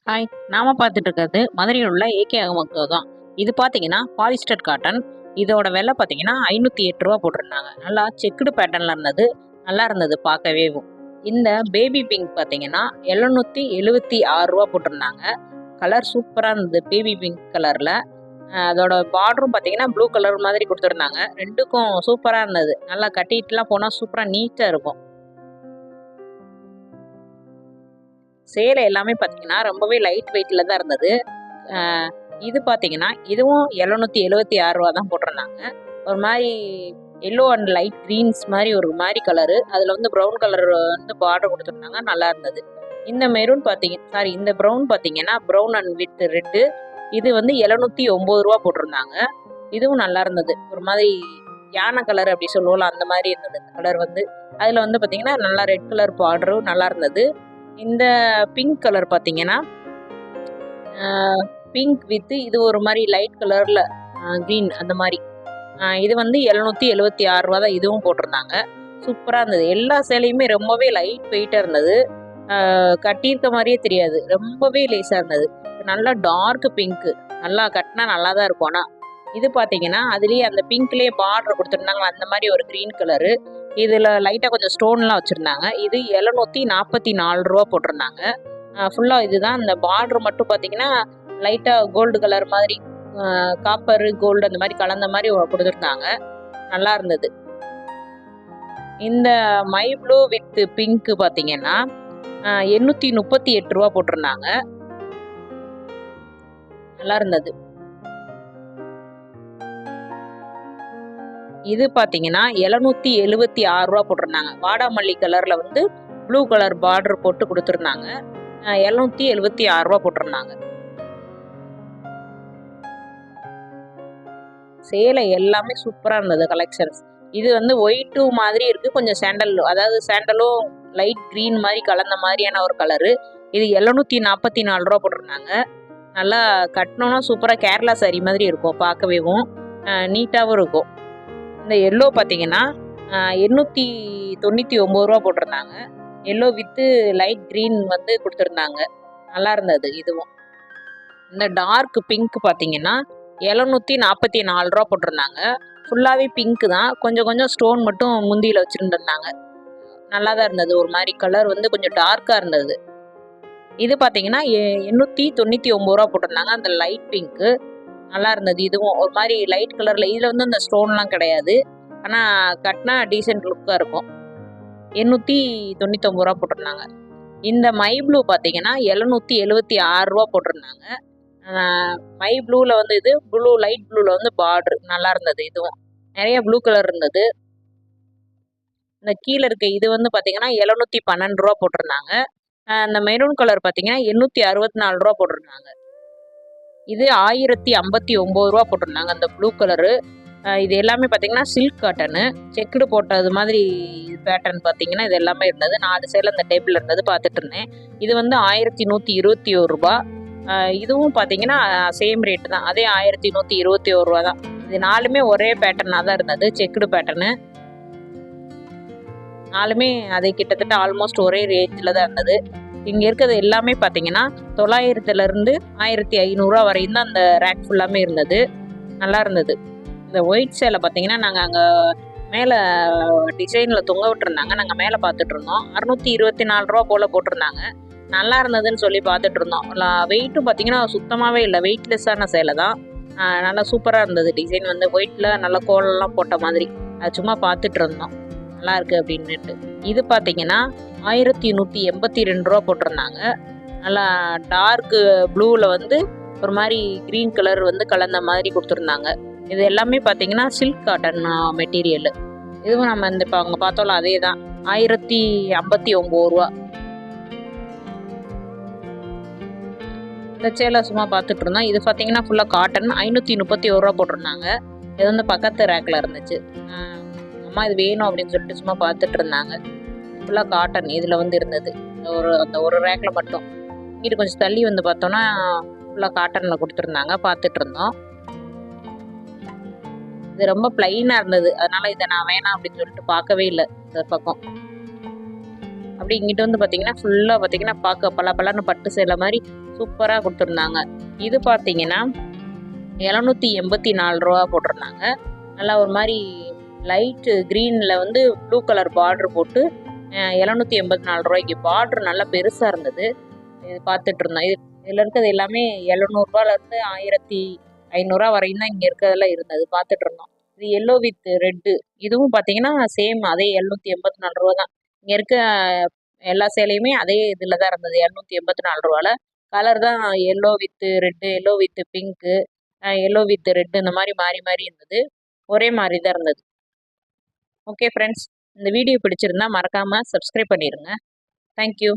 Hi, நாம பார்த்துட்டு இருக்கிறது மதுரையில் உள்ள ஏகே அகமது தான். இது பார்த்தீங்கன்னா பாலிஸ்டர் காட்டன். இதோட விலை பார்த்தீங்கன்னா 508 ரூபா போட்டிருந்தாங்க. நல்லா செக்குடு பேட்டர்னில் இருந்தது, நல்லா இருந்தது பார்க்கவே. இந்த பேபி பிங்க் பார்த்தீங்கன்னா 776 ரூபா போட்டிருந்தாங்க. கலர் சூப்பராக இருந்தது, பேபி பிங்க் கலரில். அதோட பார்டரும் பார்த்தீங்கன்னா ப்ளூ கலர் மாதிரி கொடுத்துருந்தாங்க. ரெண்டுக்கும் சூப்பராக இருந்தது, நல்லா கட்டிட்டுலாம் போனால் சூப்பராக நீட்டாக இருக்கும். சேலை எல்லாமே பார்த்தீங்கன்னா ரொம்பவே லைட் வெயிட்டில் தான் இருந்தது. இது பார்த்தீங்கன்னா இதுவும் 776 ரூபா தான் போட்டிருந்தாங்க. ஒரு மாதிரி எல்லோ அண்ட் லைட் க்ரீன்ஸ் மாதிரி ஒரு மாதிரி கலரு, அதில் வந்து ப்ரௌன் கலர் வந்து பார்டர் கொடுத்துருந்தாங்க, நல்லா இருந்தது. இந்த மெரூன் இந்த ப்ரௌன் பார்த்தீங்கன்னா ப்ரௌன் அண்ட் வித் ரெட்டு, இது வந்து 709 ரூபா போட்டிருந்தாங்க. இதுவும் நல்லா இருந்தது, ஒரு மாதிரி யானை கலர் அப்படி சொல்லுவோம்ல அந்த மாதிரி இருந்தது கலர் வந்து. அதில் வந்து பார்த்தீங்கன்னா நல்லா ரெட் கலர் பார்டரும் நல்லா இருந்தது. இந்த பிங்க் கலர் பார்த்தீங்கன்னா பிங்க் வித் இது ஒரு மாதிரி லைட் கலரில் க்ரீன் அந்த மாதிரி, இது வந்து 776 ரூபா தான் இதுவும் போட்டிருந்தாங்க. சூப்பராக இருந்தது. எல்லா சேலையுமே ரொம்பவே லைட் வெயிட்டாக இருந்தது, கட்டியிருக்க மாதிரியே தெரியாது, ரொம்பவே லேஸாக இருந்தது. நல்லா டார்க் பிங்க்கு, நல்லா கட்டினா நல்லா தான் இருக்கும். ஆனால் இது பார்த்தீங்கன்னா அதுலேயே அந்த பிங்க்லேயே பார்டர் கொடுத்துருந்தாங்க, அந்த மாதிரி ஒரு க்ரீன் கலரு. இதில் லைட்டாக கொஞ்சம் ஸ்டோன்லாம் வச்சுருந்தாங்க. இது 744 ரூபா போட்டிருந்தாங்க. ஃபுல்லாக இதுதான். இந்த பார்டர் மட்டும் பார்த்தீங்கன்னா லைட்டாக கோல்டு கலர் மாதிரி, காப்பரு கோல்டு அந்த மாதிரி கலந்த மாதிரி கொடுத்துருந்தாங்க, நல்லா இருந்தது. இந்த மை ப்ளூ வித் பிங்க்கு பார்த்தீங்கன்னா 838 ரூபா போட்டிருந்தாங்க, நல்லா இருந்தது. இது பார்த்தீங்கன்னா 776 ரூபா போட்டிருந்தாங்க. வாடாமல்லி கலரில் வந்து ப்ளூ கலர் பார்டர் போட்டு கொடுத்துருந்தாங்க, 776 ரூபா போட்டிருந்தாங்க. சேலை எல்லாமே சூப்பராக இருந்தது கலெக்ஷன்ஸ். இது வந்து ஒயிட்டு மாதிரி இருக்குது, கொஞ்சம் சாண்டல், அதாவது சாண்டலும் லைட் க்ரீன் மாதிரி கலந்த மாதிரியான ஒரு கலரு. இது 744 ரூபா போட்டிருந்தாங்க. நல்லா கட்டினோன்னா சூப்பராக கேரளா சாரி மாதிரி இருக்கும், பார்க்கவேவும் நீட்டாகவும் இருக்கும். இந்த எல்லோ பார்த்தீங்கன்னா 899 ரூபா போட்டிருந்தாங்க. எல்லோ வித்து லைட் க்ரீன் வந்து கொடுத்துருந்தாங்க, நல்லா இருந்தது இதுவும். இந்த டார்க் பிங்க் பார்த்தீங்கன்னா 744 ரூபா போட்டிருந்தாங்க. ஃபுல்லாகவே பிங்க்கு தான், கொஞ்சம் கொஞ்சம் ஸ்டோன் மட்டும் முந்தியில் வச்சுருந்துருந்தாங்க, நல்லா தான் இருந்தது. ஒரு மாதிரி கலர் வந்து கொஞ்சம் டார்க்காக இருந்தது. இது பார்த்தீங்கன்னா 899 ரூபா போட்டிருந்தாங்க. அந்த லைட் பிங்க்கு நல்லா இருந்தது. இதுவும் ஒரு மாதிரி லைட் கலரில், இதில் வந்து அந்த ஸ்டோன்லாம் கிடையாது, ஆனால் கட்டினா டீசென்ட் லுக்காக இருக்கும். 899 ரூபா போட்டிருந்தாங்க. இந்த மை ப்ளூ பார்த்தீங்கன்னா 776 ரூபா போட்டிருந்தாங்க. மை ப்ளூவில் வந்து இது ப்ளூ லைட் ப்ளூவில் வந்து பார்டர் நல்லா இருந்தது. இதுவும் நிறைய ப்ளூ கலர் இருந்தது. இந்த கீழே இருக்க இது வந்து பார்த்தீங்கன்னா 712 ரூபா போட்டிருந்தாங்க. அந்த மெரூன் கலர் பார்த்தீங்கன்னா 864 ரூபா போட்டிருந்தாங்க. இது 1059 ரூபா போட்டிருந்தாங்க அந்த ப்ளூ கலரு. இது எல்லாமே பார்த்தீங்கன்னா சில்க் காட்டனு, செக்குடு போட்டது மாதிரி பேட்டர்ன் பார்த்தீங்கன்னா இது எல்லாமே இருந்தது. 4 சேலை அந்த டேபிள் இருந்தது, பார்த்துட்டு இருந்தேன். இது வந்து 1121 ரூபா. இதுவும் பார்த்தீங்கன்னா சேம் ரேட்டு தான், அதே 1121 ரூபா தான். இது 4மே ஒரே பேட்டர்னாக தான் இருந்தது, செக்குடு பேட்டர்னு. 4மே அது கிட்டத்தட்ட ஆல்மோஸ்ட் ஒரே ரேஞ்சில் தான் இருந்தது. இங்கே இருக்கிறது எல்லாமே பார்த்தீங்கன்னா 900லேருந்து 1500 ரூபா வரையும் தான் அந்த ரேக் ஃபுல்லாமே இருந்தது, நல்லா இருந்தது. இந்த ஒயிட் சேலை பார்த்தீங்கன்னா நாங்கள் அங்கே மேலே டிசைனில் தொங்க விட்டுருந்தாங்க, நாங்கள் மேலே பார்த்துட்டு இருந்தோம். 624 ரூபா போல் போட்டிருந்தாங்க, நல்லா இருந்ததுன்னு சொல்லி பார்த்துட்டு இருந்தோம். வெயிட்டும் பார்த்தீங்கன்னா சுத்தமாகவே இல்லை, வெயிட்லெஸ்ஸான சேலை தான், நல்லா சூப்பராக இருந்தது. டிசைன் வந்து ஒயிட்டில் நல்லா கோலெல்லாம் போட்ட மாதிரி, அது சும்மா பார்த்துட்டு இருந்தோம், நல்லா இருக்குது அப்படின்ட்டு. இது பார்த்தீங்கன்னா 1182 ரூபா போட்டிருந்தாங்க. நல்லா டார்க்கு ப்ளூவில் வந்து ஒரு மாதிரி க்ரீன் கலர் வந்து கலந்த மாதிரி கொடுத்துருந்தாங்க. இது எல்லாமே பார்த்தீங்கன்னா சில்க் காட்டன் மெட்டீரியல். இதுவும் நம்ம இந்த இப்போ அவங்க பார்த்தோம்ல அதே தான், 1059 ரூபா. இந்த சேலை சும்மா பார்த்துட்டு இருந்தோம். இது பார்த்தீங்கன்னா ஃபுல்லாக காட்டன், 531 ரூபா போட்டிருந்தாங்க. இது வந்து பக்கத்து ரேக்கில் இருந்துச்சு. அம்மா இது வேணும் அப்படின்னு சொல்லிட்டு சும்மா பார்த்துட்டு இருந்தாங்க. ஃபுல்லாக காட்டன் இதில் வந்து இருந்தது, அந்த ஒரு ரேக்கில் மட்டும். இங்கிட்டு கொஞ்சம் தள்ளி வந்து பார்த்தோன்னா ஃபுல்லாக காட்டனில் கொடுத்துருந்தாங்க, பார்த்துட்டு இருந்தோம். இது ரொம்ப பிளைனாக இருந்தது, அதனால் இதை நான் வேணாம் அப்படின்னு சொல்லிட்டு பார்க்கவே இல்லை இந்த பக்கம். அப்படி இங்கிட்ட வந்து பார்த்தீங்கன்னா ஃபுல்லாக பார்த்தீங்கன்னா பார்க்க பல பட்டு சேலை மாதிரி சூப்பராக கொடுத்துருந்தாங்க. இது பார்த்தீங்கன்னா 784 ரூபா போட்டிருந்தாங்க. நல்லா ஒரு மாதிரி லைட்டு க்ரீனில் வந்து ப்ளூ கலர் பார்டர் போட்டு 784 ரூபாய்க்கு. பார்டர் நல்லா பெருசாக இருந்தது. இது பார்த்துட்டு இருந்தோம். இதில் இருக்கிறது எல்லாமே 700ரூபாலேருந்து 1500 வரையும் தான் இங்கே இருக்கிறதெல்லாம் இருந்தது. பார்த்துட்டு இருந்தோம். இது எல்லோ வித் ரெட்டு. இதுவும் பார்த்தீங்கன்னா சேம் அதே 784 ரூபா தான். இங்கே இருக்க எல்லா சேலையுமே அதே இதில் தான் இருந்தது 784 ரூபாவில். கலர் தான் yellow with red, yellow with pink, yellow with red, இந்த மாதிரி மாறி மாறி இருந்தது. ஒரே மாதிரி தான் இருந்தது. ஓகே ஃப்ரெண்ட்ஸ், இந்த வீடியோ பிடிச்சிருந்தா மறக்காமல் சப்ஸ்கிரைப் பண்ணிடுங்க. தேங்க்யூ.